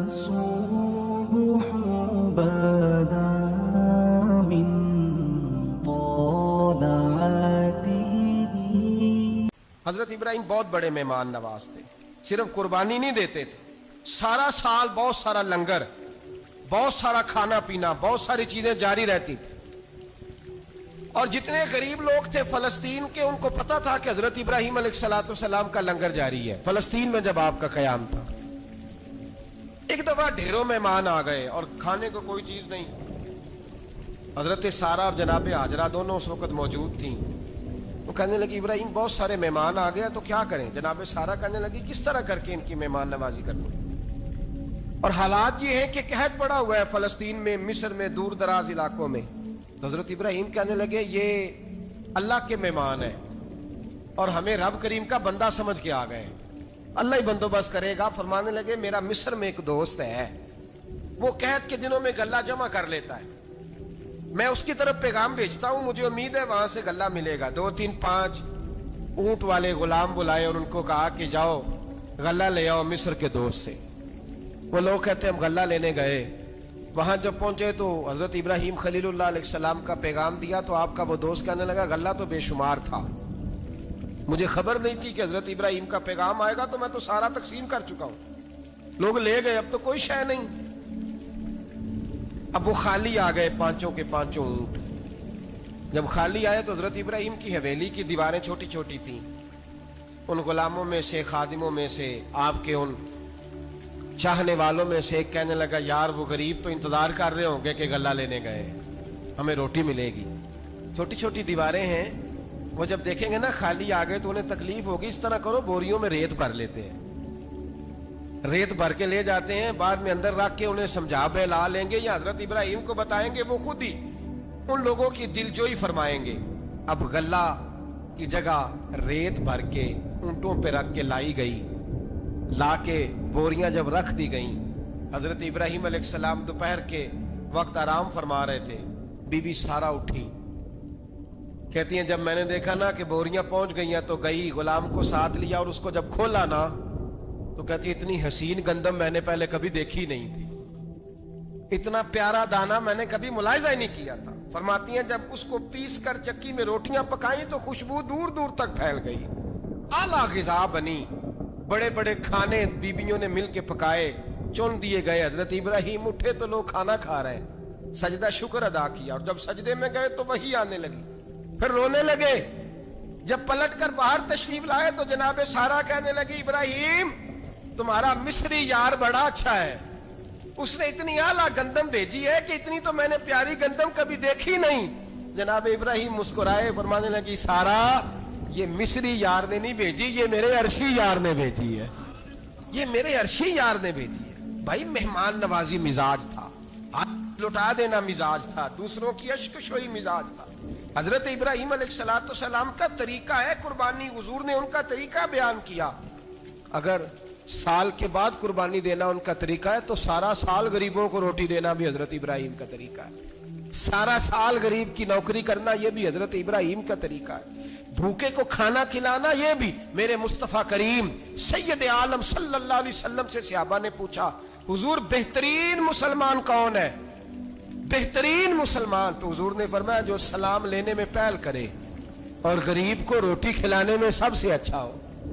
الصبح بدا من طلعته. حضرت ابراہیم بہت بڑے مہمان نواز تھے. صرف قربانی نہیں دیتے تھے، سارا سال بہت سارا لنگر، بہت سارا کھانا پینا، بہت ساری چیزیں جاری رہتی تھی. اور جتنے غریب لوگ تھے فلسطین کے، ان کو پتا تھا کہ حضرت ابراہیم علیہ السلام کا لنگر جاری ہے. فلسطین میں جب آپ کا قیام تھا، ایک دفعہ ڈھیروں مہمان آ گئے اور کھانے کو کوئی چیز نہیں. حضرت سارہ اور جناب ہاجرہ دونوں اس وقت موجود تھیں. وہ کہنے لگی ابراہیم بہت سارے مہمان آ گئے تو کیا کریں؟ جناب سارہ کہنے لگی کس طرح کر کے ان کی مہمان نوازی کر دوں. اور حالات یہ ہیں کہ قحط پڑا ہوا ہے فلسطین میں، مصر میں، دور دراز علاقوں میں. حضرت ابراہیم کہنے لگے یہ اللہ کے مہمان ہیں اور ہمیں رب کریم کا بندہ سمجھ کے آ گئے ہیں، اللہ ہی بندوبست کرے گا. فرمانے لگے میرا مصر میں ایک دوست ہے، وہ قحط کے دنوں میں غلہ جمع کر لیتا ہے، میں اس کی طرف پیغام بھیجتا ہوں، مجھے امید ہے وہاں سے غلہ ملے گا. 2 3 5 اونٹ والے غلام بلائے اور ان کو کہا کہ جاؤ غلہ لے آؤ مصر کے دوست سے. وہ لوگ کہتے ہیں ہم غلہ لینے گئے، وہاں جب پہنچے تو حضرت ابراہیم خلیل اللہ علیہ السلام کا پیغام دیا تو آپ کا وہ دوست کہنے لگا غلہ تو بے شمار تھا، مجھے خبر نہیں تھی کہ حضرت ابراہیم کا پیغام آئے گا، تو میں تو سارا تقسیم کر چکا ہوں. لوگ لے گئے، اب تو کوئی شے نہیں. اب وہ خالی آ گئے 5 کے 5 اونٹ. جب خالی آئے تو حضرت ابراہیم کی حویلی کی دیواریں چھوٹی چھوٹی تھیں. ان غلاموں میں سے، خادموں میں سے، آپ کے ان چاہنے والوں میں سے ایک کہنے لگا یار وہ غریب تو انتظار کر رہے ہوں گے کہ غلہ لینے گئے، ہمیں روٹی ملے گی. چھوٹی چھوٹی دیواریں ہیں، وہ جب دیکھیں گے نا خالی آ گئے تو انہیں تکلیف ہوگی. اس طرح کرو بوریوں میں ریت بھر لیتے ہیں، ریت بھر کے لے جاتے ہیں، بعد میں اندر رکھ کے انہیں سمجھا بہلا لیں گے یا حضرت ابراہیم کو بتائیں گے، وہ خود ہی ان لوگوں کی دل جوئی فرمائیں گے. اب غلہ کی جگہ ریت بھر کے اونٹوں پہ رکھ کے لائی گئی. لا کے بوریاں جب رکھ دی گئیں، حضرت ابراہیم علیہ السلام دوپہر کے وقت آرام فرما رہے تھے. بی بی سارہ اٹھی، کہتی ہیں جب میں نے دیکھا نا کہ بوریاں پہنچ گئی ہیں تو گئی، غلام کو ساتھ لیا اور اس کو جب کھولا نا تو کہتی اتنی حسین گندم میں نے پہلے کبھی دیکھی نہیں تھی، اتنا پیارا دانا میں نے کبھی ملاحظہ ہی نہیں کیا تھا. فرماتی ہیں جب اس کو پیس کر چکی میں روٹیاں پکائیں تو خوشبو دور دور تک پھیل گئی، اعلیٰ غذا بنی. بڑے بڑے کھانے بیبیوں نے مل کے پکائے، چن دیے گئے. حضرت ابراہیم اٹھے تو لوگ کھانا کھا رہے ہیں، سجدہ شکر ادا کیا، اور جب سجدے میں گئے تو وحی آنے لگی، پھر رونے لگے. جب پلٹ کر باہر تشریف لائے تو جناب سارہ کہنے لگی ابراہیم تمہارا مصری یار بڑا اچھا ہے، اس نے اتنی اعلیٰ گندم بھیجی ہے کہ اتنی تو میں نے پیاری گندم کبھی دیکھی نہیں. جناب ابراہیم مسکرائے، فرمانے لگی سارہ یہ مصری یار نے نہیں بھیجی، یہ میرے عرشی یار نے بھیجی ہے، یہ میرے عرشی یار نے بھیجی ہے. بھائی مہمان نوازی مزاج تھا، ہاتھ لٹا دینا مزاج تھا، دوسروں کی اشکشوئی مزاج تھا. حضرت ابراہیم علیہ السلام کا طریقہ ہے قربانی، حضور نے ان کا طریقہ بیان کیا. اگر سال کے بعد قربانی دینا ان کا طریقہ ہے تو سارا سال غریبوں کو روٹی دینا بھی حضرت ابراہیم کا طریقہ ہے. سارا سال غریب کی نوکری کرنا یہ بھی حضرت ابراہیم کا طریقہ ہے. بھوکے کو کھانا کھلانا یہ بھی. میرے مصطفیٰ کریم سید عالم صلی اللہ علیہ وسلم سے صحابہ نے پوچھا حضور بہترین مسلمان کون ہے؟ بہترین مسلمان؟ تو حضور نے فرمایا جو سلام لینے میں پہل کرے اور غریب کو روٹی کھلانے میں سب سے اچھا ہو،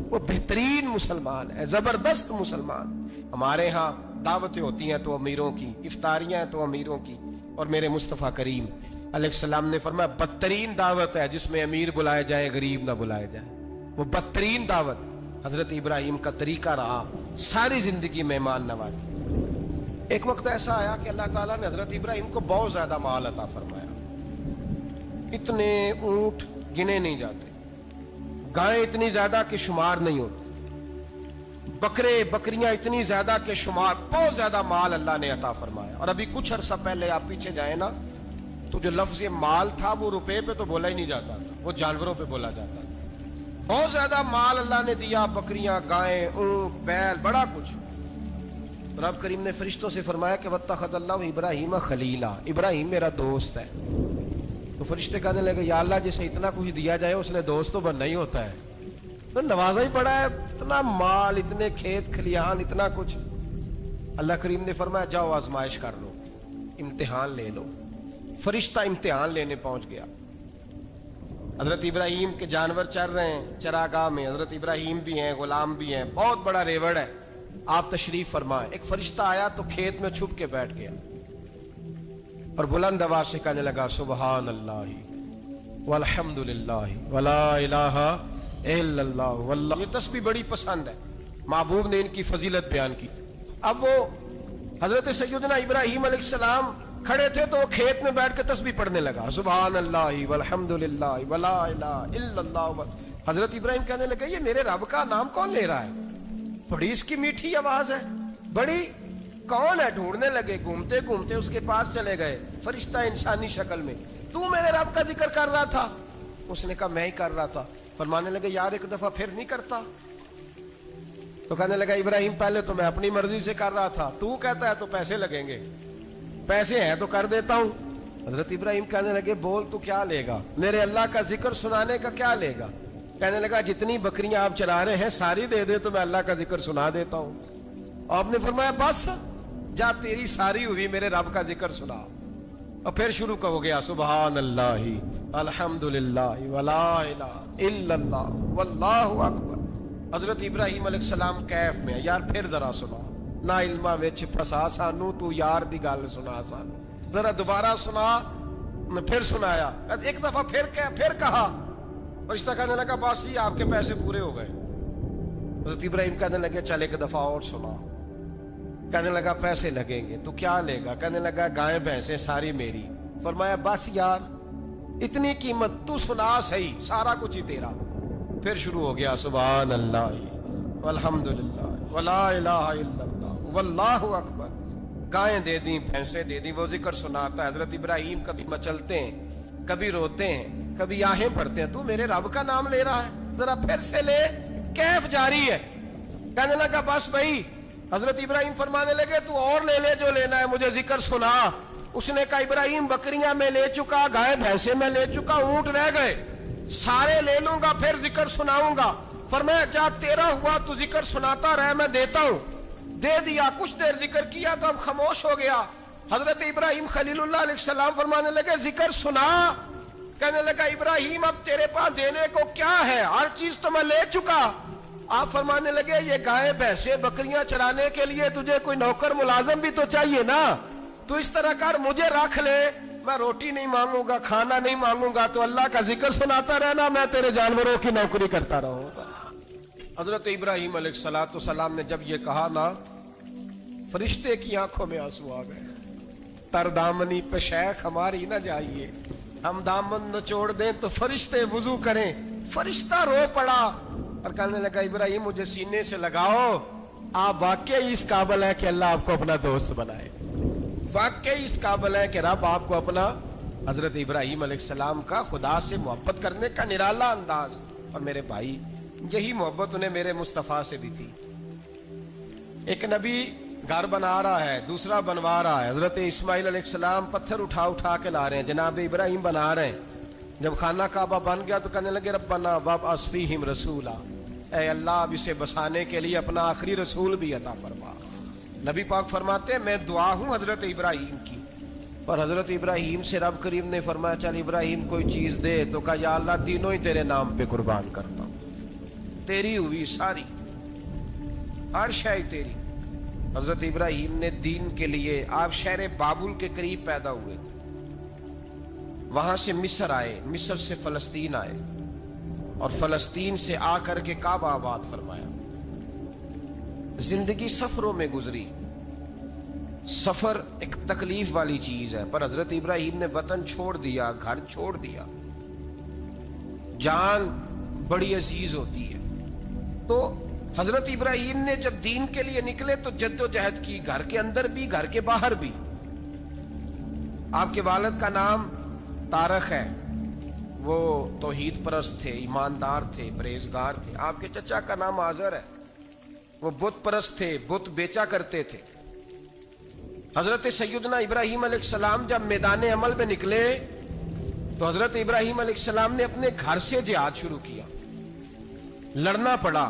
وہ بہترین مسلمان ہے، زبردست مسلمان. ہمارے ہاں دعوتیں ہوتی ہیں تو امیروں کی، افطاریاں ہیں تو امیروں کی، اور میرے مصطفیٰ کریم علیہ السلام نے فرمایا بدترین دعوت ہے جس میں امیر بلائے جائے غریب نہ بلائے جائے، وہ بدترین دعوت. حضرت ابراہیم کا طریقہ رہا ساری زندگی مہمان نوازی. ایک وقت ایسا آیا کہ اللہ تعالیٰ نے حضرت ابراہیم کو بہت زیادہ مال عطا فرمایا. اتنے اونٹ گنے نہیں جاتے، گائیں اتنی زیادہ کہ شمار نہیں ہوتی، بکرے بکریاں اتنی زیادہ کہ شمار، بہت زیادہ مال اللہ نے عطا فرمایا. اور ابھی کچھ عرصہ پہلے آپ پیچھے جائیں نا تو جو لفظ مال تھا وہ روپے پہ تو بولا ہی نہیں جاتا تھا، وہ جانوروں پہ بولا جاتا تھا. بہت زیادہ مال اللہ نے دیا، بکریاں، گائیں، اونٹ، بیل، بڑا کچھ. رب کریم نے فرشتوں سے فرمایا کہ واتخذ اللہ ابراہیم خلیلا، ابراہیم میرا دوست ہے. تو فرشتے کہنے لگے یا اللہ جسے اتنا کچھ دیا جائے اس نے دوست تو بننا ہی ہوتا ہے، تو نوازا ہی پڑا ہے، اتنا مال، اتنے کھیت کھلیان، اتنا کچھ. اللہ کریم نے فرمایا جاؤ آزمائش کر لو، امتحان لے لو۔ فرشتہ امتحان لینے پہنچ گیا۔ حضرت ابراہیم کے جانور چر رہے ہیں چراگاہ میں، حضرت ابراہیم بھی ہیں، غلام بھی ہیں، بہت بڑا ریوڑ ہے، آپ تشریف فرمائیں۔ ایک فرشتہ آیا تو کھیت میں چھپ کے بیٹھ گیا اور بلند آواز سے کہنے لگا سبحان اللہ والحمد للہ ولا الہ الا اللہ واللہ۔ یہ تسبیح بڑی پسند ہے، محبوب نے ان کی فضیلت بیان کی۔ اب وہ حضرت سیدنا ابراہیم علیہ السلام کھڑے تھے تو وہ کھیت میں بیٹھ کے تسبیح پڑھنے لگا سبحان اللہ والحمد للہ ولا الہ الا اللہ۔ حضرت ابراہیم کہنے لگے یہ میرے رب کا نام کون لے رہا ہے؟ بڑی اس کی میٹھی آواز ہے، بڑی کون ہے؟ ڈھونڈنے لگے، گھومتے گھومتے اس کے پاس چلے گئے، فرشتہ انسانی شکل میں۔ تو میرے رب کا ذکر کر رہا تھا؟ اس نے کہا میں ہی کر رہا تھا۔ فرمانے لگے یار ایک دفعہ پھر نہیں کرتا؟ تو کہنے لگا ابراہیم پہلے تو میں اپنی مرضی سے کر رہا تھا، تو کہتا ہے تو پیسے لگیں گے، پیسے ہیں تو کر دیتا ہوں۔ حضرت ابراہیم کہنے لگے بول تو کیا لے گا؟ میرے اللہ کا ذکر سنانے کا کیا لے گا؟ کہنے لگا جتنی بکریاں آپ چرا رہے ہیں ساری دے دے تو میں اللہ کا ذکر سنا دیتا ہوں۔ آپ نے فرمایا بس جا تیری ساری ہوئی، میرے رب کا ذکر سنا۔ اور پھر شروع ہو گیا سبحان اللہ الحمدللہ ولا الہ الا اللہ واللہ اکبر۔ حضرت ابراہیم علیہ السلام کیف میں یار پھر ذرا سنا، نا علما وچ پھسا سانو، تو یار دی گل سنا سانو، ذرا دوبارہ سنا۔ میں پھر سنایا، ایک دفعہ پھر کہا۔ فرشتہ کہنے لگا بس جی آپ کے پیسے پورے ہو گئے۔ حضرت ابراہیم کہنے لگے چل ایک دفعہ اور سنا۔ کہنے لگا پیسے لگیں گے، تو کیا لے گا؟ کہنے لگا گائیں بھینسیں ساری میری۔ فرمایا بس یار اتنی قیمت، تو سنا صحیح، سارا کچھ ہی تیرا۔ پھر شروع ہو گیا سبحان اللہ والحمدللہ ولا الہ الا اللہ واللہ اکبر۔ گائیں دے دیں، بھینسیں دے دیں، وہ ذکر سناتا ہے۔ حضرت ابراہیم کبھی مچلتے ہیں، کبھی روتے ہیں، کبھی آہیں پڑھتے ہیں۔ تو میرے رب کا نام لے رہا ہے، ذرا پھر سے لے۔ کیف جاری ہے۔ کہنے لگا بس بھائی۔ حضرت ابراہیم فرمانے لگے تو اور لے لے جو لینا ہے، مجھے ذکر سنا۔ اس نے کہا ابراہیم بکریاں میں لے چکا، گائے بھینسیں میں لے چکا، اونٹ رہ گئے، سارے لے لوں گا پھر ذکر سناؤں گا۔ فرمایا جا تیرا ہوا تو ذکر سناتا رہ، میں دیتا ہوں۔ دے دیا، کچھ دیر ذکر کیا تو اب خاموش ہو گیا۔ حضرت ابراہیم خلیل اللہ علیہ السلام فرمانے لگے ذکر سنا۔ کہنے لگا ابراہیم اب تیرے پاس دینے کو کیا ہے؟ ہر چیز تو میں لے چکا۔ آپ فرمانے لگے یہ گائے بھینسیں بکریاں چرانے کے لیے تجھے کوئی نوکر ملازم بھی تو چاہیے نا، تو اس طرح کر مجھے رکھ لے، میں روٹی نہیں مانگوں گا، کھانا نہیں مانگوں گا، تو اللہ کا ذکر سناتا رہنا، میں تیرے جانوروں کی نوکری کرتا رہوں گا۔ حضرت ابراہیم علیہ السلام نے جب یہ کہا نا، فرشتے کی آنکھوں میں آنسو آ گئے۔ تر دامنی پہ شیخ ہماری نہ جائیے، ہم دامن نچوڑ دیں تو فرشتے وضو کریں۔ فرشتہ رو پڑا اور کہنے لگا ابراہیم مجھے سینے سے لگاؤ، آپ واقعی اس قابل ہیں کہ اللہ آپ کو اپنا دوست بنائے، واقعی اس قابل ہے کہ رب آپ کو اپنا۔ حضرت ابراہیم علیہ السلام کا خدا سے محبت کرنے کا نرالا انداز۔ اور میرے بھائی یہی محبت انہیں میرے مصطفیٰ سے بھی تھی۔ ایک نبی گھر بنا رہا ہے، دوسرا بنوا رہا ہے۔ حضرت اسماعیل علیہ السلام پتھر اٹھا کے لا رہے ہیں، جناب ابراہیم بنا رہے ہیں۔ جب خانہ کعبہ بن گیا تو کہنے لگے ربنا وابعث فیہم رسولا، اے اللہ اب اسے بسانے کے لیے اپنا آخری رسول بھی عطا فرما۔ نبی پاک فرماتے ہیں میں دعا ہوں حضرت ابراہیم کی، اور حضرت ابراہیم سے رب کریم نے فرمایا چل ابراہیم کوئی چیز دے، تو کہا یا اللہ تینوں ہی تیرے نام پہ قربان کرتا ہوں، تیری ہوئی ساری، ہر شے تیری۔ حضرت ابراہیم نے دین کے لیے، آپ شہر بابل کے قریب پیدا ہوئے تھے، وہاں سے مصر آئے، مصر سے فلسطین آئے، اور فلسطین سے آ کر کے کعبہ آباد فرمایا۔ زندگی سفروں میں گزری، سفر ایک تکلیف والی چیز ہے، پر حضرت ابراہیم نے وطن چھوڑ دیا، گھر چھوڑ دیا۔ جان بڑی عزیز ہوتی ہے، تو حضرت ابراہیم نے جب دین کے لیے نکلے تو جد و جہد کی، گھر کے اندر بھی گھر کے باہر بھی۔ آپ کے والد کا نام طارق ہے، وہ توحید پرست تھے، ایماندار تھے، پرہیزگار تھے۔ آپ کے چچا کا نام آزر ہے، وہ بت پرست تھے، بت بیچا کرتے تھے۔ حضرت سیدنا ابراہیم علیہ السلام جب میدان عمل میں نکلے تو حضرت ابراہیم علیہ السلام نے اپنے گھر سے جہاد شروع کیا، لڑنا پڑا۔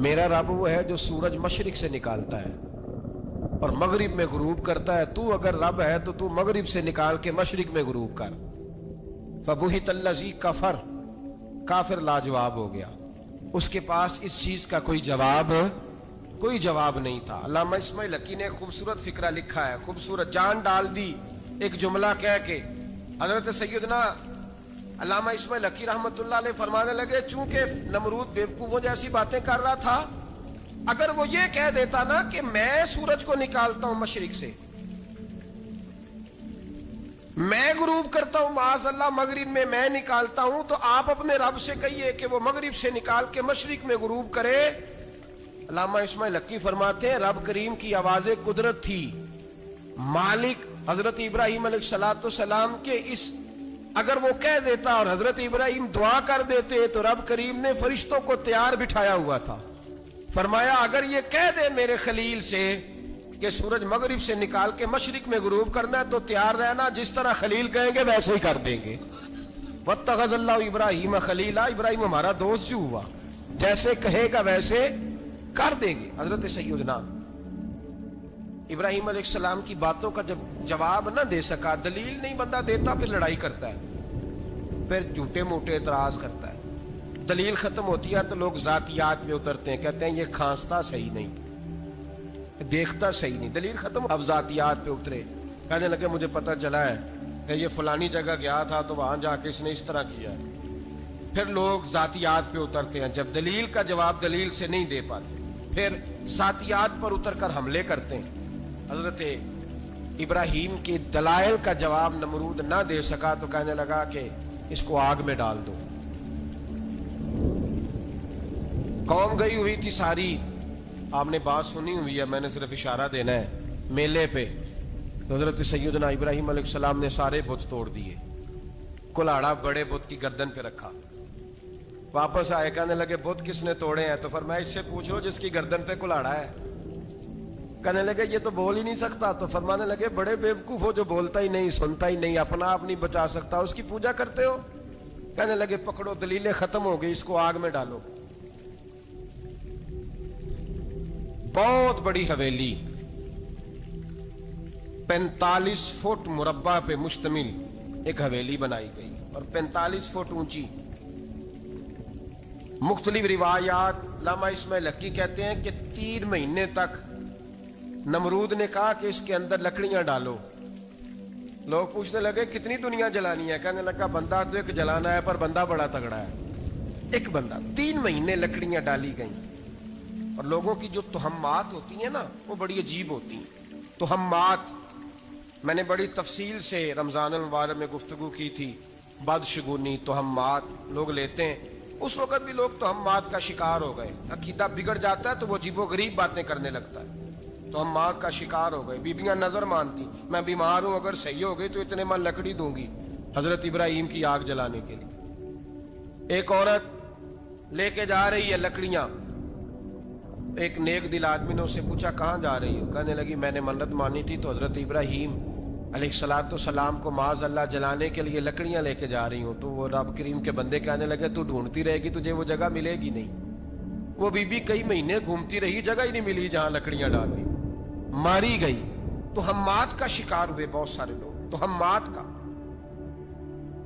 میرا رب وہ ہے جو سورج مشرق سے نکالتا ہے اور مغرب میں غروب کرتا ہے. تو اگر رب ہے تو مغرب سے نکال کے مشرق میں غروب کر. فبہت الذی کفر, کافر لاجواب ہو گیا, اس کے پاس اس چیز کا کوئی جواب نہیں تھا. علامہ اسماعیل حقی نے خوبصورت فقرہ لکھا ہے, خوبصورت جان ڈال دی ایک جملہ کہہ کے. حضرت سیدنا علامہ اسماعیل حقی رحمت اللہ علیہ فرمانے لگے چونکہ نمرود بیوقوفوں جیسی باتیں کر رہا تھا, اگر وہ یہ کہہ دیتا نا کہ میں سورج کو نکالتا ہوں مشرق سے, میں غروب کرتا ہوں معاذ اللہ مغرب میں نکالتا ہوں, تو آپ اپنے رب سے کہیے کہ وہ مغرب سے نکال کے مشرق میں غروب کرے. علامہ اسماعیل حقی فرماتے ہیں رب کریم کی آواز قدرت تھی, مالک حضرت ابراہیم علیہ السلام کے اس, اگر وہ کہہ دیتا اور حضرت ابراہیم دعا کر دیتے تو رب کریم نے فرشتوں کو تیار بٹھایا ہوا تھا. فرمایا اگر یہ کہہ دے میرے خلیل سے کہ سورج مغرب سے نکال کے مشرق میں غروب کرنا ہے تو تیار رہنا, جس طرح خلیل کہیں گے ویسے ہی کر دیں گے. واتخذ اللہ ابراہیم خلیلا, ابراہیم ہمارا دوست جو ہوا, جیسے کہے گا ویسے کر دیں گے. حضرت سیدنا ابراہیم علیہ السلام کی باتوں کا جب جواب نہ دے سکا, دلیل نہیں بندہ دیتا, پھر لڑائی کرتا ہے, پھر جھوٹے موٹے اعتراض کرتا ہے. دلیل ختم ہوتی ہے تو لوگ ذاتیات میں اترتے ہیں, کہتے ہیں یہ کھانستا صحیح نہیں, دیکھتا صحیح نہیں. دلیل ختم, اب ذاتیات پہ اترے, کہنے لگے مجھے پتہ چلا ہے کہ یہ فلانی جگہ گیا تھا تو وہاں جا کے اس نے اس طرح کیا ہے. پھر لوگ ذاتیات پہ اترتے ہیں, جب دلیل کا جواب دلیل سے نہیں دے پاتے پھر ذاتیات پر اتر کر حملے کرتے ہیں. حضرت ابراہیم کے دلائل کا جواب نمرود نہ دے سکا تو کہنے لگا کہ اس کو آگ میں ڈال دو. قوم گئی ہوئی تھی ساری, آپ نے بات سنی ہوئی ہے, میں نے صرف اشارہ دینا ہے, میلے پہ. تو حضرت سیدنا ابراہیم علیہ السلام نے سارے بت توڑ دیے, کلاڑا بڑے بت کی گردن پہ رکھا. واپس آئے, کہنے لگے بت کس نے توڑے ہیں؟ تو فرمایا اس سے پوچھ لو جس کی گردن پہ کلاڑا ہے. کہنے لگے یہ تو بول ہی نہیں سکتا. تو فرمانے لگے بڑے بیوقوف ہو, جو بولتا ہی نہیں, سنتا ہی نہیں, اپنا آپ نہیں بچا سکتا, اس کی پوجا کرتے ہو. کہنے لگے پکڑو, دلیلیں ختم ہو گئی, اس کو آگ میں ڈالو. بہت بڑی حویلی 45 فٹ مربع پہ مشتمل ایک حویلی بنائی گئی اور 45 فٹ اونچی. مختلف روایات, علامہ اسماعیل حقی کہتے ہیں کہ 3 مہینے تک نمرود نے کہا کہ اس کے اندر لکڑیاں ڈالو. لوگ پوچھنے لگے کتنی دنیا جلانی ہے؟ کہنے لگا بندہ تو ایک جلانا ہے, پر بندہ بڑا تگڑا ہے, ایک بندہ. 3 مہینے لکڑیاں ڈالی گئیں. اور لوگوں کی جو تہمات ہوتی ہیں نا وہ بڑی عجیب ہوتی ہیں. تہمات میں نے بڑی تفصیل سے رمضان المبارک میں گفتگو کی تھی. بدشگونی, تہمات لوگ لیتے ہیں. اس وقت بھی لوگ تہمات کا شکار ہو گئے. عقیدہ بگڑ جاتا ہے تو وہ عجیب و غریب باتیں کرنے لگتا ہے. تہمات کا شکار ہو گئے. بیبیاں نظر مانتی, میں بیمار ہوں, اگر صحیح ہو گئی تو اتنے من لکڑی دوں گی حضرت ابراہیم کی آگ جلانے کے لیے. ایک عورت لے کے جا رہی ہے لکڑیاں. ایک نیک دل آدمی نے اس سے پوچھا کہاں جا رہی ہو؟ کہنے لگی میں نے منت مانی تھی تو حضرت ابراہیم علیہ السلام کو معاذ اللہ جلانے کے لیے لکڑیاں لے کے جا رہی ہوں. تو وہ رب کریم کے بندے کہنے لگے تو ڈھونڈتی رہے گی, تجھے وہ جگہ ملے گی نہیں. وہ بی بی کئی مہینے گھومتی رہی, جگہ ہی نہیں ملی جہاں لکڑیاں ڈالنی, ماری گئی. تہمات کا شکار ہوئے بہت سارے لوگ. تہمات کا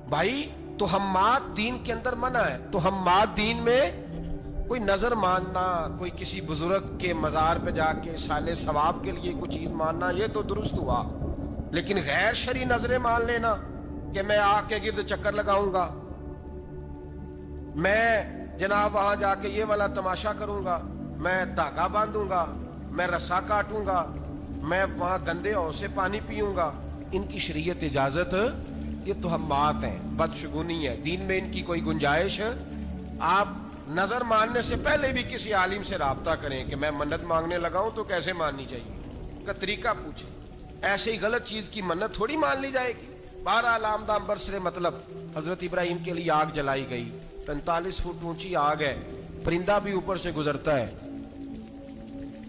بھائی, تہمات دین کے اندر منع ہے. تہمات دین میں کوئی نظر ماننا, کوئی کسی بزرگ کے مزار پہ جا کے سالے ثواب کے لیے کوئی چیز ماننا, یہ تو درست ہوا. لیکن غیر شرعی نظریں مان لینا کہ میں آ کے گرد چکر لگاؤں گا, میں جناب وہاں جا کے یہ والا تماشا کروں گا, میں دھاگا باندھوں گا, میں رسا کاٹوں گا, میں وہاں گندے ہو سے پانی پیوں گا, ان کی شریعت اجازت, یہ تہمات ہیں, بدشگونی ہے. دین میں ان کی کوئی گنجائش. آپ نظر ماننے سے پہلے بھی کسی عالم سے رابطہ کریں کہ میں منت مانگنے لگاؤں تو کیسے ماننی چاہیے کا طریقہ پوچھیں. ایسے ہی غلط چیز کی منت تھوڑی مان لی جائے گی. 12 علامدام برسرے مطلب حضرت ابراہیم کے لیے آگ جلائی گئی. 45 فٹ اونچی آگ ہے, پرندہ بھی اوپر سے گزرتا ہے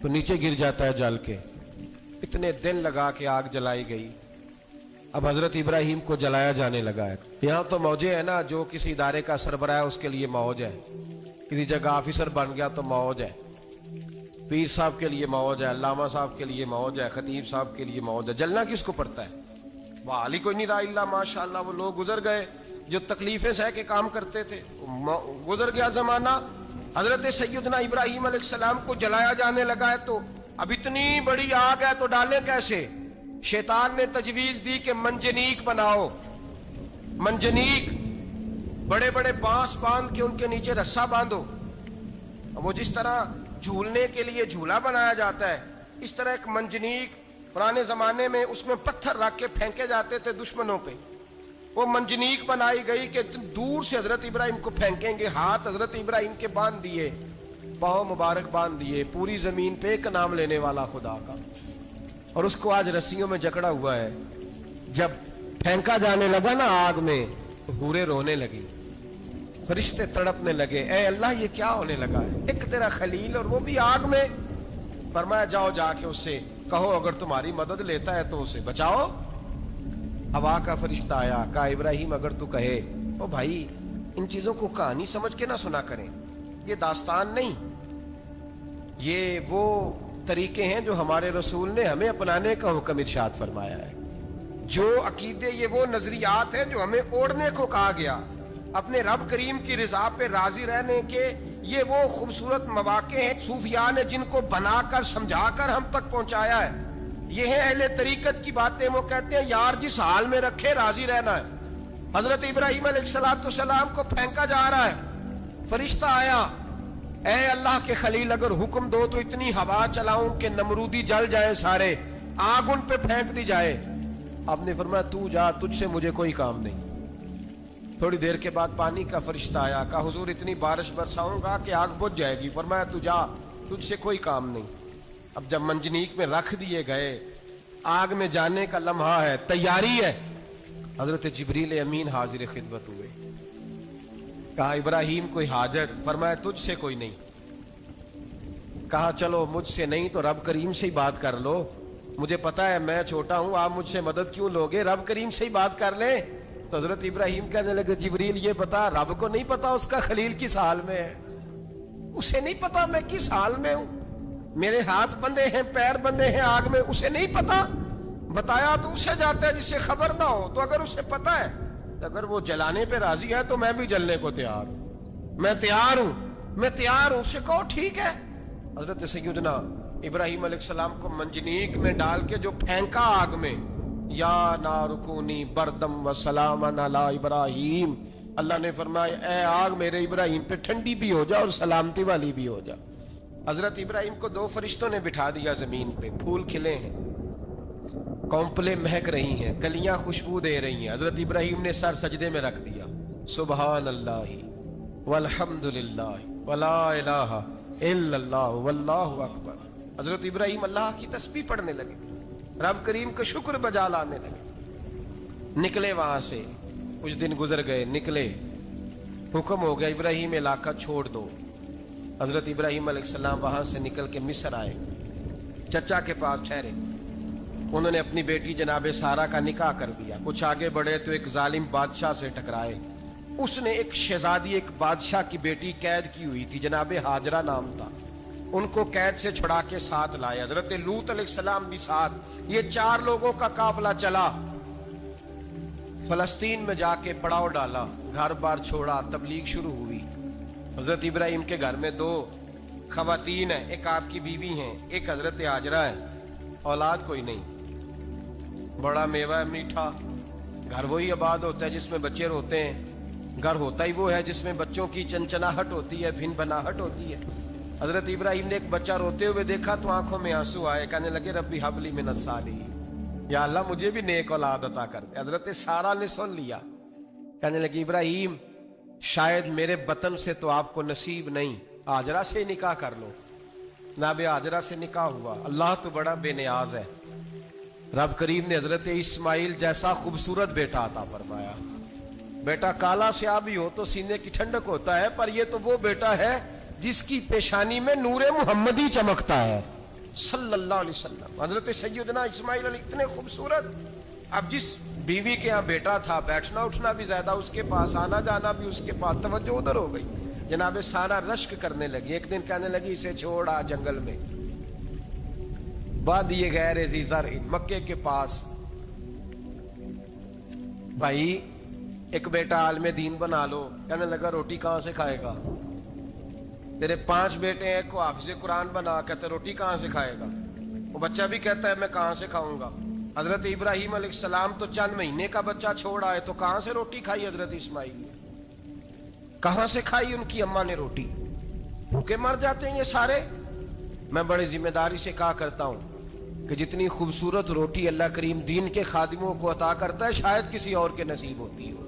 تو نیچے گر جاتا ہے جل کے. اتنے دن لگا کے آگ جلائی گئی. اب حضرت ابراہیم کو جلایا جانے لگا ہے. یہاں تو موجیں ہے نا, جو کسی ادارے کا سربراہ ہے اس کے لیے موج ہے, کسی جگہ آفیسر بن گیا تو موج ہے. پیر صاحب کے لیے موج ہے, علامہ صاحب کے لیے موج ہے, خطیب صاحب کے لیے موج ہے, جلنا کس کو پڑتا ہے؟ وہ علی کوئی نہیں رہا اللہ ماشاءاللہ. وہ لوگ گزر گئے جو تکلیفیں سہ کے کام کرتے تھے, گزر گیا زمانہ. حضرت سیدنا ابراہیم علیہ السلام کو جلایا جانے لگا ہے تو اب اتنی بڑی آگ ہے تو ڈالیں کیسے؟ شیطان نے تجویز دی کہ منجنیق بناؤ, منجنیق, بڑے بڑے بانس باندھ کے ان کے نیچے رسا باندھو. وہ جس طرح جھولنے کے لیے جھولا بنایا جاتا ہے, اس طرح ایک منجنیق پرانے زمانے میں اس میں پتھر رکھ کے پھینکے جاتے تھے دشمنوں پہ. وہ منجنیق بنائی گئی کہ دور سے حضرت ابراہیم کو پھینکیں گے. ہاتھ حضرت ابراہیم کے باندھ دیے, پاؤں مبارک باندھ دیے, پوری زمین پہ ایک نام لینے والا خدا کا. اور اس کو آج رسیوں میں جکڑا ہوا ہے. جب پھینکا جانے لگا نا آگ میں, حوریں رونے لگی, فرشتے تڑپنے لگے, اے اللہ یہ کیا ہونے لگا ہے؟ ایک تیرا خلیل اور وہ بھی آگ میں. فرمایا جاؤ جا کے اس سے کہو اگر تمہاری مدد لیتا ہے تو اسے بچاؤ. ہوا کا فرشتہ آیا, کہا ابراہیم اگر تو کہے. او بھائی ان چیزوں کو کہانی سمجھ کے نہ سنا کریں, یہ داستان نہیں, یہ وہ طریقے ہیں جو ہمارے رسول نے ہمیں اپنانے کا حکم ارشاد فرمایا ہے. جو عقیدے, یہ وہ نظریات ہیں جو ہمیں اوڑھنے کو کہا گیا. اپنے رب کریم کی رضا پہ راضی رہنے کے یہ وہ خوبصورت مواقع ہیں صوفیاء نے جن کو بنا کر سمجھا کر ہم تک پہنچایا ہے. یہ ہے اہل طریقت کی باتیں. وہ کہتے ہیں یار جس حال میں رکھے راضی رہنا ہے. حضرت ابراہیم علیہ السلام کو پھینکا جا رہا ہے, فرشتہ آیا, اے اللہ کے خلیل اگر حکم دو تو اتنی ہوا چلاؤں کہ نمرودی جل جائیں سارے, آگ ان پہ پھینک دی جائے. آپ نے فرمایا تو جا, تجھ سے مجھے کوئی کام نہیں. تھوڑی دیر کے بعد پانی کا فرشتہ آیا, کہا حضور اتنی بارش برساؤں گا کہ آگ بجھ جائے گی. فرمایا تو جا, تجھ سے کوئی کام نہیں. اب جب منجنیق میں رکھ دیے گئے, آگ میں جانے کا لمحہ ہے, تیاری ہے, حضرت جبریل امین حاضر خدمت ہوئے. کہا ابراہیم کوئی حاجت؟ فرمایا تجھ سے کوئی نہیں. کہا چلو مجھ سے نہیں تو رب کریم سے ہی بات کر لو, مجھے پتا ہے میں چھوٹا ہوں, آپ مجھ سے مدد کیوں لوگے, رب کریم سے ہی بات کر لیں. تو حضرت ابراہیم کہنے لگے جبریل یہ بتا, رب کو نہیں پتا اس کا خلیل کس حال میں ہے, اسے نہیں پتا میں کس حال میں ہوں, میرے ہاتھ بندے ہیں, پیر بندے ہیں آگ میں, اسے نہیں پتا. بتایا تو اسے جاتا ہے جس سے خبر نہ ہو. تو اگر اسے پتا ہے, اگر وہ جلانے پہ راضی ہے تو میں بھی جلنے کو تیار ہوں, میں تیار ہوں, میں تیار ہوں. اسے کہو ٹھیک ہے. حضرت سیدنا ابراہیم علیہ السلام کو منجنیق میں ڈال کے جو پھینکا آگ میں, یا نارکونی بردم و سلامن علی ابراہیم, اللہ نے فرمایا اے آگ میرے ابراہیم پہ ٹھنڈی بھی ہو جا اور سلامتی والی بھی ہو جا. حضرت ابراہیم کو دو فرشتوں نے بٹھا دیا زمین پہ, پھول کھلے ہیں, کونپلیں مہک رہی ہیں, کلیاں خوشبو دے رہی ہیں. حضرت ابراہیم نے سر سجدے میں رکھ دیا, سبحان اللہ والحمد للہ ولا الہ الا اللہ واللہ اکبر. حضرت ابراہیم اللہ کی تسبیح پڑھنے لگے, رب کریم کا شکر بجا لانے لگے. نکلے وہاں سے, کچھ دن گزر گئے, نکلے, حکم ہو گیا ابراہیم علاقہ چھوڑ دو. حضرت ابراہیم علیہ السلام وہاں سے نکل کے مصر آئے, چچا کے پاس ٹھہرے. انہوں نے اپنی بیٹی جناب سارہ کا نکاح کر دیا. کچھ آگے بڑھے تو ایک ظالم بادشاہ سے ٹکرائے. اس نے ایک شہزادی, ایک بادشاہ کی بیٹی قید کی ہوئی تھی, جناب ہاجرہ نام تھا, ان کو قید سے چھڑا کے ساتھ لائے. حضرت لوط علیہ السلام بھی ساتھ. یہ 4 لوگوں کا قافلہ چلا, فلسطین میں جا کے پڑاؤ ڈالا, گھر بار چھوڑا, تبلیغ شروع ہوئی. حضرت ابراہیم کے گھر میں 2 خواتین ہیں, ایک آپ کی بیوی ہیں, ایک حضرت ہاجرہ ہے. اولاد کوئی نہیں, بڑا میوہ ہے میٹھا. گھر وہی آباد ہوتا ہے جس میں بچے روتے ہیں, گھر ہوتا ہی وہ ہے جس میں بچوں کی چنچناہٹ ہوتی ہے, بھن بھناہٹ ہوتی ہے. حضرت ابراہیم نے ایک بچہ روتے ہوئے دیکھا تو آنکھوں میں آنسو آئے, کہنے لگے ربی حب لی من الصالحین, یا اللہ مجھے بھی نیک اولاد عطا کر دے. حضرت سارہ نے سن لیا, کہنے لگی ابراہیم شاید میرے بطن سے تو آپ کو نصیب نہیں, ہاجرہ سے نکاح کر لو. جناب ہاجرہ سے نکاح ہوا. اللہ تو بڑا بے نیاز ہے, رب کریم نے حضرت اسماعیل جیسا خوبصورت بیٹا عطا فرمایا. بیٹا کالا سیاہ بھی ہو تو سینے کی ٹھنڈک ہوتا ہے, پر یہ تو وہ بیٹا ہے جس کی پیشانی میں نور محمدی چمکتا ہے صلی اللہ علیہ وسلم. حضرت سیدنا اسماعیل علیہ اتنے خوبصورت. اب جس بیوی کے ہاں بیٹا تھا, بیٹھنا اٹھنا بھی زیادہ اس کے پاس, آنا جانا بھی اس کے پاس, توجہ ادھر ہو گئی. جناب سارا رشک کرنے لگی. ایک دن کہنے لگی اسے چھوڑا جنگل میں, وادی غیر ذی زرع, مکے کے پاس. بھائی ایک بیٹا عالم دین بنا لو. کہنے لگا روٹی کہاں سے کھائے گا؟ تیرے 5 بیٹے ہیں, کو حافظ قرآن بنا, کہتے روٹی کہاں سے کھائے گا؟ وہ بچہ بھی کہتا ہے میں کہاں سے کھاؤں گا. حضرت ابراہیم علیہ السلام تو چند مہینے کا بچہ چھوڑ آئے, تو کہاں سے روٹی کھائی حضرت اسماعیل نے؟ کہاں سے کھائی ان کی اماں نے روٹی؟ بھوکے مر جاتے ہیں یہ سارے. میں بڑی ذمہ داری سے کہا کرتا ہوں کہ جتنی خوبصورت روٹی اللہ کریم دین کے خادموں کو عطا کرتا ہے شاید کسی اور کے نصیب ہوتی ہو,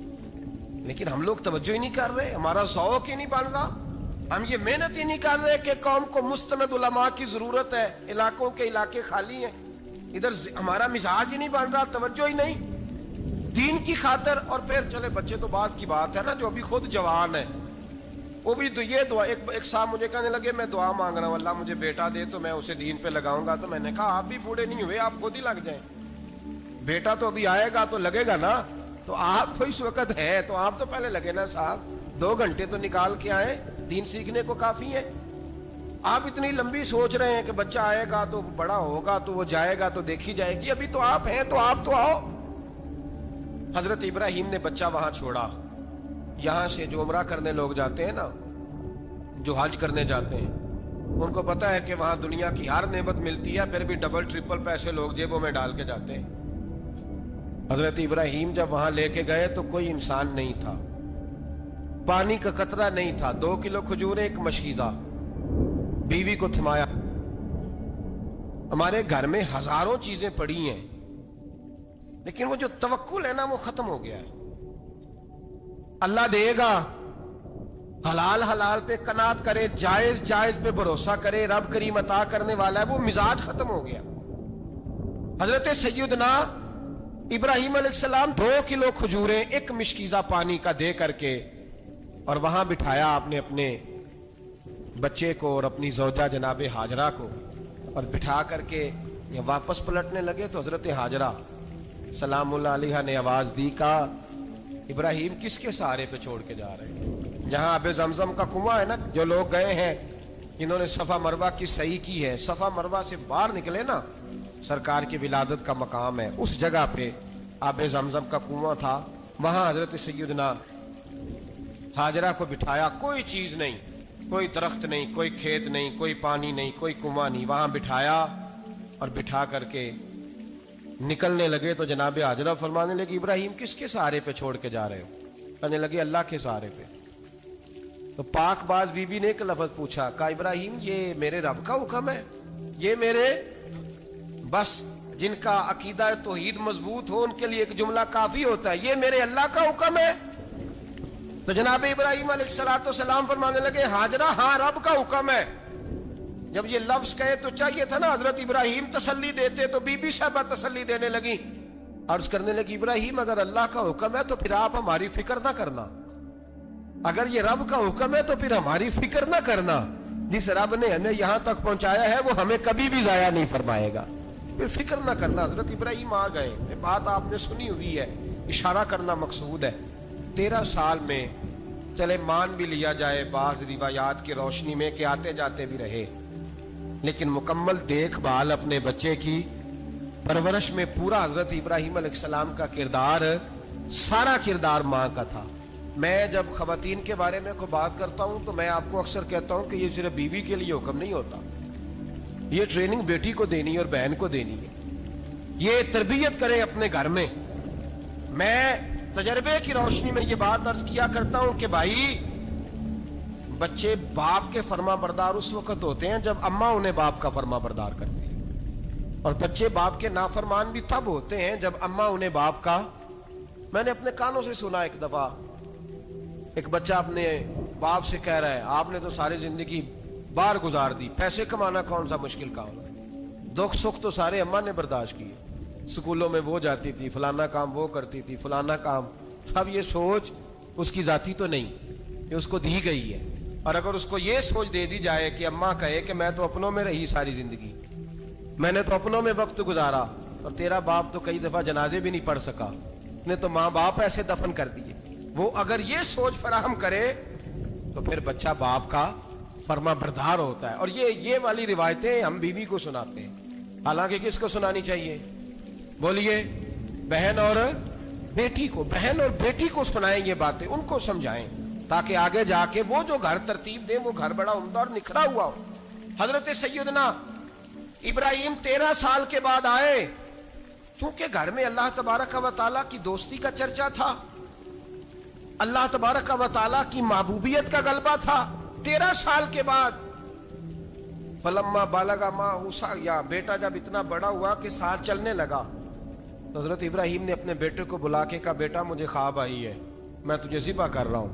لیکن ہم لوگ توجہ ہی نہیں کر رہے. ہمارا ذوق ہی نہیں بن رہا, ہم یہ محنت ہی نہیں کر رہے کہ قوم کو مستند علماء کی ضرورت ہے. علاقوں کے علاقے خالی ہیں, ادھر ہمارا مزاج ہی نہیں بن رہا, توجہ ہی نہیں دین کی خاطر. اور پھر چلے بچے تو بات کی بات ہے نا, جو ابھی خود جوان ہے وہ بھی تو یہ دعا. ایک صاحب مجھے کہنے لگے میں دعا مانگ رہا ہوں اللہ مجھے بیٹا دے تو میں اسے دین پہ لگاؤں گا. تو میں نے کہا آپ بھی بوڑھے نہیں ہوئے, آپ خود ہی لگ جائیں. بیٹا تو ابھی آئے گا تو لگے گا نا, تو آپ تو اس وقت ہے تو آپ تو پہلے لگے نا صاحب. 2 گھنٹے تو نکال کے آئے, دین سیکھنے کو کافی ہے. آپ اتنی لمبی سوچ رہے ہیں کہ بچہ آئے گا تو بڑا ہوگا تو وہ جائے گا تو دیکھی جائے گی. ابھی تو آپ ہیں تو آپ تو آؤ. حضرت ابراہیم نے بچہ وہاں چھوڑا. یہاں سے جو عمرہ کرنے لوگ جاتے ہیں نا, جو حج کرنے جاتے ہیں, ان کو پتا ہے کہ وہاں دنیا کی ہر نعمت ملتی ہے, پھر بھی ڈبل ٹرپل پیسے لوگ جیبوں میں ڈال کے جاتے ہیں. حضرت ابراہیم جب وہاں لے کے گئے تو کوئی انسان نہیں تھا, پانی کا قطرہ نہیں تھا. 2 کلو کھجوریں, ایک مشکیزہ, بیوی کو تھمایا. ہمارے گھر میں ہزاروں چیزیں پڑی ہیں, لیکن وہ جو توکل ہے نا وہ ختم ہو گیا ہے. اللہ دے گا, حلال حلال پہ قناعت کرے, جائز جائز پہ بھروسہ کرے, رب کریم عطا کرنے والا ہے, وہ مزاج ختم ہو گیا. حضرت سیدنا ابراہیم علیہ السلام 2 کلو کھجوریں, ایک مشکیزہ پانی کا دے کر کے, اور وہاں بٹھایا آپ نے اپنے بچے کو اور اپنی زوجہ جناب ہاجرہ کو, اور بٹھا کر کے واپس پلٹنے لگے تو حضرت ہاجرہ سلام اللہ علیہ نے آواز دی, کہا ابراہیم کس کے سہارے پہ چھوڑ کے جا رہے ہیں؟ جہاں آب زمزم کا کنواں ہے نا, جو لوگ گئے ہیں جنہوں نے صفا مروہ کی صحیح کی ہے, صفا مروہ سے باہر نکلے نا, سرکار کی ولادت کا مقام ہے, اس جگہ پہ آب زمزم کا کنواں تھا. وہاں حضرت سیدنا ہاجرہ کو بٹھایا. کوئی چیز نہیں, کوئی درخت نہیں, کوئی کھیت نہیں, کوئی پانی نہیں, کوئی کنواں نہیں. وہاں بٹھایا اور بٹھا کر کے نکلنے لگے تو جناب ہاجرہ فرمانے لگی ابراہیم کس کے سہارے پہ چھوڑ کے جا رہے ہو؟ کہنے لگے اللہ کے سہارے پہ. تو پاک باز بی بی نے ایک لفظ پوچھا, کہا ابراہیم یہ میرے رب کا حکم ہے, یہ میرے, بس جن کا عقیدہ توحید مضبوط ہو ان کے لیے ایک جملہ کافی ہوتا ہے, یہ میرے اللہ کا حکم ہے. تو جناب ابراہیم علیہ السلام فرمانے لگے ہاجرہ ہاں رب کا حکم ہے. جب یہ لفظ کہے تو چاہیے تھا نا حضرت ابراہیم تسلی دیتے, تو بی بی صاحبہ تسلی دینے لگی. عرض کرنے لگی ابراہیم اگر اللہ کا حکم ہے تو پھر آپ ہماری فکر نہ کرنا, اگر یہ رب کا حکم ہے تو پھر ہماری فکر نہ کرنا. جس رب نے ہمیں یہاں تک پہنچایا ہے وہ ہمیں کبھی بھی ضائع نہیں فرمائے گا, پھر فکر نہ کرنا. حضرت ابراہیم آ گئے, بات آپ نے سنی ہوئی ہے, اشارہ کرنا مقصود ہے. 13 سال میں چلے مان بھی لیا جائے بعض روایات کی روشنی میں کہ آتے جاتے بھی رہے, لیکن مکمل دیکھ بھال اپنے بچے کی پرورش میں پورا حضرت ابراہیم علیہ السلام کا کردار, سارا کردار ماں کا تھا. میں جب خواتین کے بارے میں کوئی بات کرتا ہوں تو میں آپ کو اکثر کہتا ہوں کہ یہ صرف بیوی کے لیے حکم نہیں ہوتا, یہ ٹریننگ بیٹی کو دینی ہے اور بہن کو دینی ہے, یہ تربیت کریں اپنے گھر میں. میں تجربے کی روشنی میں یہ بات عرض کیا کرتا ہوں کہ بھائی بچے باپ کے فرما بردار اس وقت ہوتے ہیں جب اماں انہیں باپ کا فرما بردار کرتی ہے, اور بچے باپ کے نافرمان بھی تب ہوتے ہیں جب اماں انہیں باپ کا. میں نے اپنے کانوں سے سنا ایک دفعہ ایک بچہ اپنے باپ سے کہہ رہا ہے آپ نے تو ساری زندگی باہر گزار دی, پیسے کمانا کون سا مشکل کام ہے, دکھ سکھ تو سارے اماں نے برداشت کیے, سکولوں میں وہ جاتی تھی, فلانا کام وہ کرتی تھی, فلانا کام. اب یہ سوچ اس کی ذاتی تو نہیں, یہ اس کو دی گئی ہے. اور اگر اس کو یہ سوچ دے دی جائے کہ اماں کہے کہ میں تو اپنوں میں رہی ساری زندگی, میں نے تو اپنوں میں وقت گزارا, اور تیرا باپ تو کئی دفعہ جنازے بھی نہیں پڑھ سکا, نے تو ماں باپ ایسے دفن کر دیے, وہ اگر یہ سوچ فراہم کرے تو پھر بچہ باپ کا فرما بردار ہوتا ہے. اور یہ والی روایتیں ہم بیوی کو سناتے ہیں, حالانکہ کس کو سنانی چاہیے؟ بولیے. بہن اور بیٹی کو. بہن اور بیٹی کو سنائیں یہ باتیں, ان کو سمجھائیں, تاکہ آگے جا کے وہ جو گھر ترتیب دیں وہ گھر بڑا عمدہ اور نکھرا ہوا ہو. حضرت سیدنا ابراہیم 13 سال کے بعد آئے, چونکہ گھر میں اللہ تبارک و تعالیٰ کی دوستی کا چرچا تھا, اللہ تبارک و تعالیٰ کی محبوبیت کا غلبہ تھا. 13 سال کے بعد فلما بالغ معہ سعیا, بیٹا جب اتنا بڑا ہوا کہ ساتھ چلنے لگا, تو حضرت ابراہیم نے اپنے بیٹے کو بلا کے کہا, بیٹا مجھے خواب آئی ہے, میں تجھے ذبح کر رہا ہوں,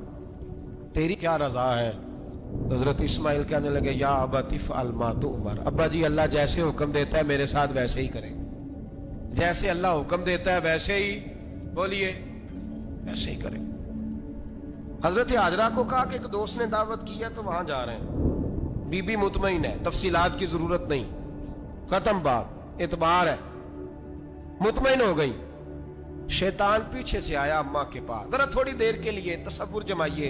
تیری کیا رضا ہے؟ تو حضرت اسماعیل کہنے لگے, یا ابت افعل ما تؤمر, ابا جی اللہ جیسے حکم دیتا ہے میرے ساتھ ویسے ہی کریں, جیسے اللہ حکم دیتا ہے ویسے ہی, بولیے, ویسے ہی کریں. حضرت حاجرہ کو کہا کہ ایک دوست نے دعوت کی ہے تو وہاں جا رہے ہیں. بی بی مطمئن ہے, تفصیلات کی ضرورت نہیں, ختم بات, اعتبار ہے, مطمئن ہو گئی. شیطان پیچھے سے آیا اماں کے پاس, ذرا تھوڑی دیر کے لیے تصور جمائیے,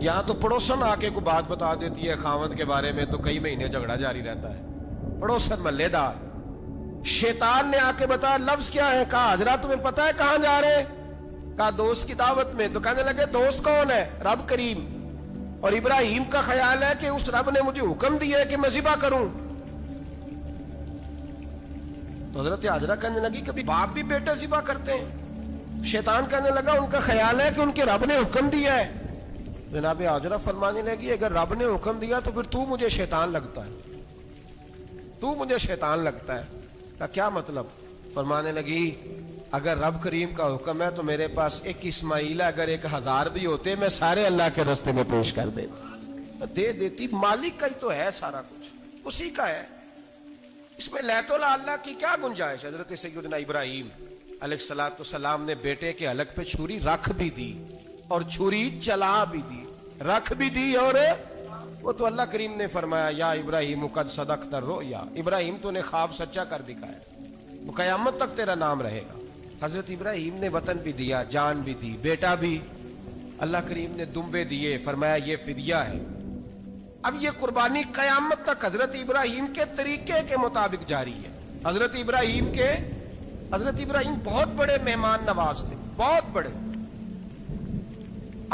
یہاں تو پڑوسن آ کے کوئی بات بتا دیتی ہے خاوند کے بارے میں تو کئی مہینے جھگڑا جاری رہتا ہے, پڑوسن محلے دار. شیطان نے آ کے بتایا لفظ کیا ہے؟ کہا حاجرہ تمہیں پتا ہے کہاں جا رہے ہیں؟ کہا دوست کی دعوت میں. تو کہنے لگے دوست کون ہے؟ رب کریم. اور ابراہیم کا خیال ہے کہ اس رب نے مجھے حکم دیا ہے کہ میں ذبح کروں. تو حضرت حاجرہ کہنے لگی کبھی باپ بھی بیٹا ذبح کرتے ہیں؟ شیطان کہنے لگا ان کا خیال ہے کہ ان کے رب نے حکم دیا ہے. جناب حاجرہ فرمانے لگی اگر رب نے حکم دیا تو پھر تو مجھے شیطان لگتا ہے, تو مجھے شیطان لگتا ہے. کا کیا مطلب؟ فرمانے لگی اگر رب کریم کا حکم ہے تو میرے پاس ایک اسماعیل ہے, اگر 1000 بھی ہوتے میں سارے اللہ کے راستے میں پیش کر دے دیتی. مالک کا ہی تو ہے سارا کچھ, اسی کا ہے, اس میں لیت اللہ کی کیا گنجائش؟ حضرت سیدنا ابراہیم علیہ الصلوۃ والسلام نے بیٹے کے حلق پہ چھری رکھ بھی دی اور چھری چلا بھی دی, رکھ بھی دی, اور وہ تو اللہ کریم نے فرمایا یا ابراہیم قد صدقت الرؤیا, ابراہیم تو نے خواب سچا کر دکھایا, وہ قیامت تک تیرا نام رہے گا. حضرت ابراہیم نے وطن بھی دیا, جان بھی دی, بیٹا بھی, اللہ کریم نے دمبے دیے, فرمایا یہ فدیہ ہے. اب یہ قربانی قیامت تک حضرت ابراہیم کے طریقے کے مطابق جاری ہے. حضرت ابراہیم بہت بڑے مہمان نواز تھے, بہت بڑے.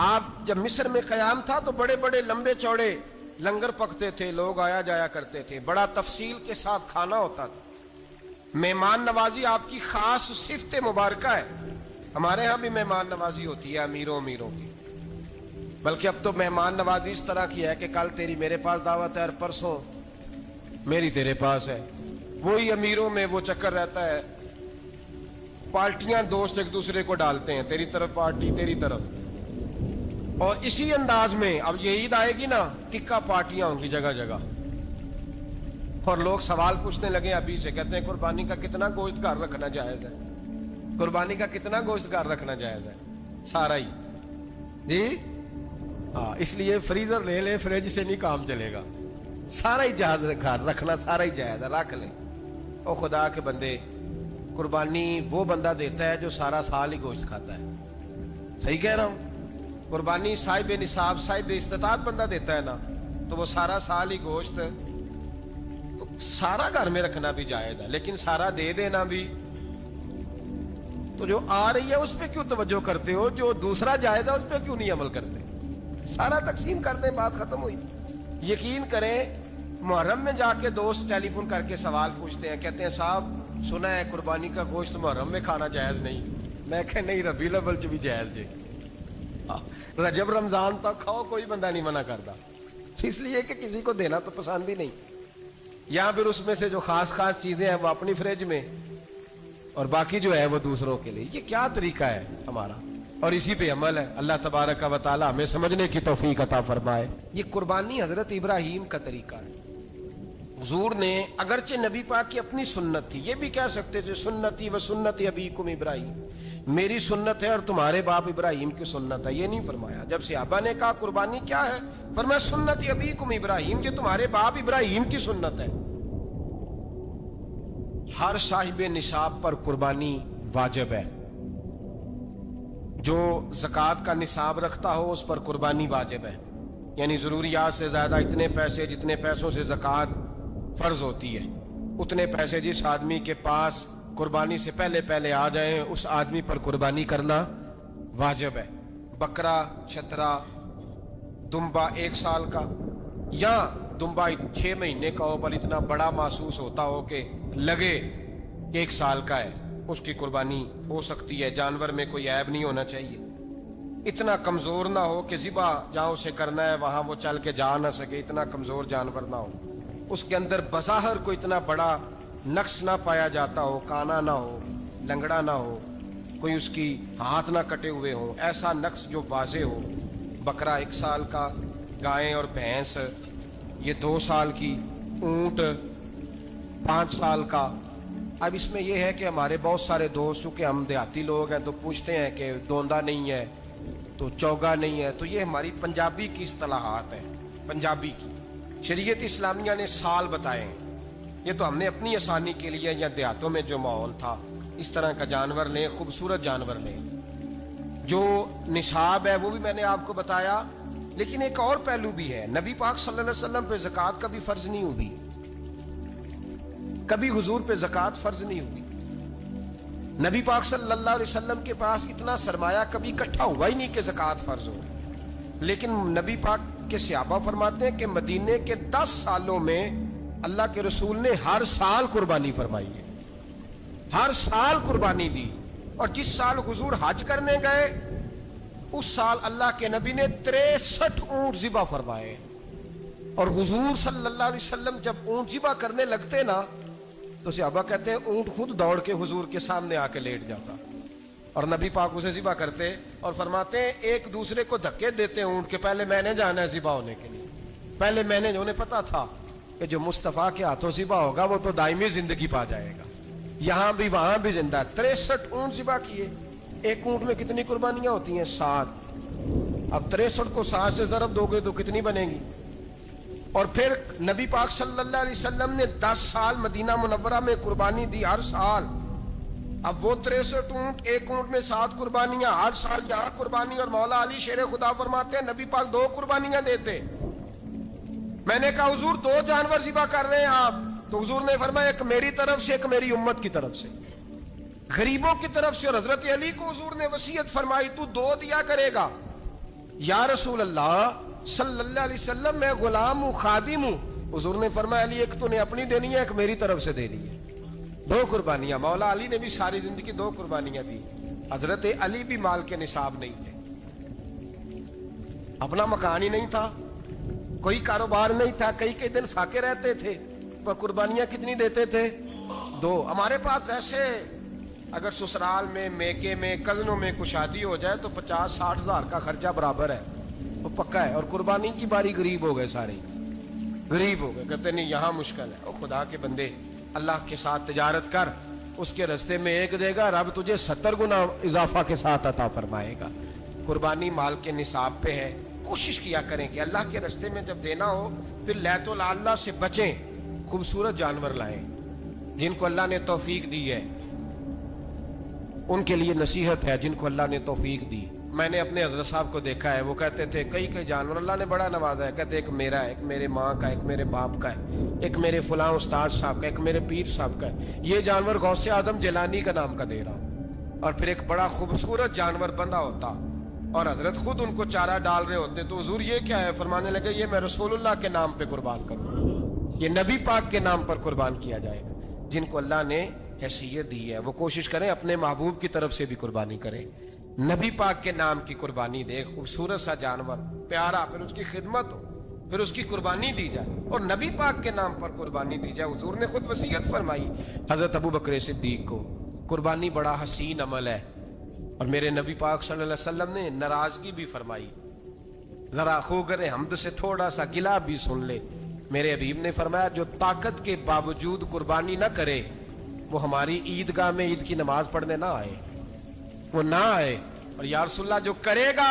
آپ جب مصر میں قیام تھا تو بڑے بڑے لمبے چوڑے لنگر پکتے تھے, لوگ آیا جایا کرتے تھے, بڑا تفصیل کے ساتھ کھانا ہوتا تھا. مہمان نوازی آپ کی خاص صفت مبارکہ ہے. ہمارے ہاں بھی مہمان نوازی ہوتی ہے امیروں کی, بلکہ اب تو مہمان نوازی اس طرح کی ہے کہ کل تیری میرے پاس دعوت ہے اور پرسوں میری تیرے پاس ہے. وہی امیروں میں وہ چکر رہتا ہے, پارٹیاں دوست ایک دوسرے کو ڈالتے ہیں, تیری طرف پارٹی تیری طرف, اور اسی انداز میں اب یہ عید آئے گی نا, ٹکا پارٹیاں ہوں گی جگہ جگہ, اور لوگ سوال پوچھنے لگے ابھی سے, کہتے ہیں قربانی کا کتنا گوشت گھر رکھنا جائز ہے, قربانی کا کتنا گوشت گھر رکھنا جائز ہے؟ سارا ہی جی, ہاں, اس لیے فریزر لے لے, فریج سے نہیں کام چلے گا, سارا ہی جائز گھر رکھنا, سارا ہی جائز ہے, رکھ لیں. او خدا کے بندے, قربانی وہ بندہ دیتا ہے جو سارا سال ہی گوشت کھاتا ہے. صحیح کہہ رہا ہوں؟ قربانی صاحب نصاب, صاحب استطاعت بندہ دیتا ہے نا, تو وہ سارا سال ہی گوشت, تو سارا گھر میں رکھنا بھی جائز ہے, لیکن سارا دے دینا بھی. تو جو آ رہی ہے اس پہ کیوں توجہ کرتے ہو, جو دوسرا جائز ہے اس پہ کیوں نہیں عمل کرتے؟ سارا تقسیم کر دیں, بات ختم ہوئی. یقین کریں محرم میں جا کے دوست ٹیلی فون کر کے سوال پوچھتے ہیں, کہتے ہیں صاحب سنا ہے قربانی کا گوشت محرم میں کھانا جائز نہیں. میں کہ نہیں, ربیع الاول چ بھی جائز جی, رجب رمضان تک کھاؤ, کوئی بندہ نہیں منع کرتا, اس لیے کہ کسی کو دینا تو پسند ہی نہیں. یا پھر اس میں سے جو خاص چیزیں ہیں وہ اپنی فریج میں, اور باقی جو ہے وہ دوسروں کے لیے. یہ کیا طریقہ ہے ہمارا, اور اسی پہ عمل ہے. اللہ تبارک و تعالی ہمیں سمجھنے کی توفیق عطا فرمائے. یہ قربانی حضرت ابراہیم کا طریقہ ہے. حضور نے اگرچہ نبی پاک کی اپنی سنت تھی, یہ بھی کہہ سکتے تھے سنتی و سنت ابیکم ابراہیم, میری سنت ہے اور تمہارے باپ ابراہیم کی سنت ہے. یہ نہیں فرمایا. جب صحابہ نے کہا قربانی کیا ہے, فرمایا سنت ابیکم ابراہیم, یہ تمہارے باپ ابراہیم کی سنت ہے. ہر صاحب نصاب پر قربانی واجب ہے. جو زکوٰۃ کا نصاب رکھتا ہو اس پر قربانی واجب ہے، یعنی ضروریات سے زیادہ اتنے پیسے جتنے پیسوں سے زکوٰۃ فرض ہوتی ہے اتنے پیسے جس آدمی کے پاس قربانی سے پہلے پہلے آ جائیں اس آدمی پر قربانی کرنا واجب ہے۔ بکرا، چھترا، دمبا 1 سال کا یا دمبا 6 مہینے کا ہو پر اتنا بڑا محسوس ہوتا ہو کہ لگے کہ 1 سال کا ہے، اس کی قربانی ہو سکتی ہے۔ جانور میں کوئی عیب نہیں ہونا چاہیے، اتنا کمزور نہ ہو کہ ذبح جہاں اسے کرنا ہے وہاں وہ چل کے جا نہ سکے، اتنا کمزور جانور نہ ہو، اس کے اندر بظاہر کوئی اتنا بڑا نقص نہ پایا جاتا ہو، کانا نہ ہو، لنگڑا نہ ہو، کوئی اس کی ہاتھ نہ کٹے ہوئے ہوں، ایسا نقص جو واضح ہو۔ بکرا 1 سال کا، گائیں اور بھینس یہ 2 سال کی، اونٹ 5 سال کا۔ اب اس میں یہ ہے کہ ہمارے بہت سارے دوست چونکہ ہم دیہاتی لوگ ہیں تو پوچھتے ہیں کہ دوندا نہیں ہے تو چوگا نہیں ہے، تو یہ ہماری پنجابی کی اصطلاحات ہیں، پنجابی کی۔ شریعت اسلامیہ نے سال بتائے ہیں، یہ تو ہم نے اپنی آسانی کے لیے یا دیہاتوں میں جو ماحول تھا اس طرح کا جانور لیں، خوبصورت جانور لیں۔ جو نصاب ہے وہ بھی میں نے آپ کو بتایا، لیکن ایک اور پہلو بھی ہے۔ نبی پاک صلی اللہ علیہ وسلم پہ زکوٰۃ کا بھی فرض نہیں ہوئی، کبھی حضور پہ زکوٰۃ فرض نہیں ہوئی۔ نبی پاک صلی اللہ علیہ وسلم کے پاس اتنا سرمایہ کبھی اکٹھا ہوا ہی نہیں کہ زکوٰۃ فرض ہو، لیکن نبی پاک کے صحابہ فرماتے ہیں کہ مدینے کے 10 سالوں میں اللہ کے رسول نے ہر سال قربانی فرمائی ہے، ہر سال قربانی دی۔ اور جس سال حضور حج کرنے گئے اس سال اللہ کے نبی نے 63 اونٹ ذبح فرمائے، اور حضور صلی اللہ علیہ وسلم جب اونٹ ذبح کرنے لگتے نا تو صحابہ کہتے ہیں اونٹ خود دوڑ کے حضور کے سامنے آ کے لیٹ جاتا، اور نبی پاک اسے ذبح کرتے اور فرماتے ہیں ایک دوسرے کو دھکے دیتے اونٹ کے، پہلے میں نے جانا ہے ذبح ہونے کے لیے، پہلے میں نے، انہیں پتا تھا کہ جو مصطفیٰ کے ہاتھوں ذبح ہوگا وہ تو دائمی زندگی پا جائے گا، یہاں بھی وہاں بھی زندہ۔ 63 اونٹ ذبح کیے، ایک اونٹ میں کتنی قربانیاں ہوتی ہیں؟ 7۔ اب 63 کو 7 سے ضرب دو گے تو کتنی بنے گی؟ اور پھر نبی پاک صلی اللہ علیہ وسلم نے 10 سال مدینہ منورہ میں قربانی دی، ہر سال۔ اب وہ 63 اونٹ، ایک اونٹ میں 7 قربانیاں، ہر سال یہاں قربانی۔ اور مولا علی شیر خدا فرماتے ہیں نبی پاک 2 قربانیاں دیتے۔ میں نے کہا حضور 2 جانور ذبح کر رہے ہیں آپ، تو حضور نے فرمایا ایک میری طرف سے، ایک میری امت کی طرف سے، غریبوں کی طرف سے۔ اور حضرت علی کو حضور نے وصیت فرمائی تو 2 دیا کرے گا۔ یا رسول اللہ صلی اللہ علیہ وسلم میں غلام ہوں، خادم ہوں۔ حضور نے فرمایا علی ایک تو نے اپنی دینی ہے، ایک میری طرف سے دینی ہے۔ 2 قربانیاں۔ مولا علی نے بھی ساری زندگی 2 قربانیاں دی۔ حضرت علی بھی مال کے نصاب نہیں تھے، اپنا مکان ہی نہیں تھا، کوئی کاروبار نہیں تھا، کئی دن فاقے رہتے تھے، پر قربانیاں کتنی دیتے تھے؟ 2۔ ہمارے پاس ویسے اگر سسرال میں، میکے میں، کزنوں میں کچھ شادی ہو جائے تو 50-60 ہزار کا خرچہ برابر ہے، وہ پکا ہے۔ اور قربانی کی باری غریب ہو گئے، سارے غریب ہو گئے، کہتے نہیں یہاں مشکل ہے۔ او خدا کے بندے، اللہ کے ساتھ تجارت کر، اس کے رستے میں 1 دے گا، رب تجھے 70 گنا اضافہ کے ساتھ عطا فرمائے گا۔ قربانی مال کے نصاب پہ ہے۔ کوشش کیا کریں کہ اللہ کے رستے میں جب دینا ہو پھر لیت اللہ سے بچیں، خوبصورت جانور لائیں۔ جن کو اللہ نے توفیق دی ہے ان کے لیے نصیحت ہے، جن کو اللہ نے توفیق دی۔ میں نے اپنے حضرت صاحب کو دیکھا ہے، وہ کہتے تھے کئی جانور اللہ نے بڑا نوازا ہے، کہتے ایک میرا ہے، ایک میرے ماں کا، ایک میرے باپ کا ہے، ایک میرے فلاں استاد صاحب کا، ایک میرے پیر صاحب کا ہے۔ یہ جانور غوث اعظم جیلانی کا نام کا دے رہا ہوں۔ اور پھر ایک بڑا خوبصورت جانور بندھا ہوتا اور حضرت خود ان کو چارہ ڈال رہے ہوتے، تو حضور یہ کیا ہے؟ فرمانے لگے یہ میں رسول اللہ کے نام پہ قربان کروں، یہ نبی پاک کے نام پر قربان کیا جائے گا۔ جن کو اللہ نے حیثیت دی ہے وہ کوشش کریں اپنے محبوب کی طرف سے بھی قربانی کریں، نبی پاک کے نام کی قربانی دے، خوبصورت سا جانور پیارا، پھر اس کی خدمت ہو، پھر اس کی قربانی دی جائے، اور نبی پاک کے نام پر قربانی دی جائے۔ حضور نے خود وصیت فرمائی حضرت ابو بکر صدیق کو، قربانی بڑا حسین عمل ہے، اور میرے نبی پاک صلی اللہ علیہ وسلم نے ناراضگی بھی فرمائی، ذرا خوگر حمد سے تھوڑا سا گلا بھی سن لے۔ میرے حبیب نے فرمایا جو طاقت کے باوجود قربانی نہ کرے وہ ہماری عیدگاہ میں عید کی نماز پڑھنے نہ آئے، وہ نہ آئے۔ اور یا رسول اللہ جو کرے گا،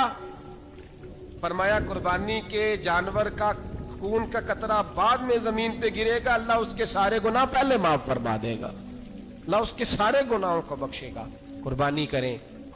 فرمایا قربانی کے جانور کا خون کا قطرہ بعد میں زمین پہ گرے گا، اللہ اس کے سارے گناہ پہلے معاف فرما دے گا، اللہ اس کے سارے گناہوں کو بخشے گا۔ قربانی کریں،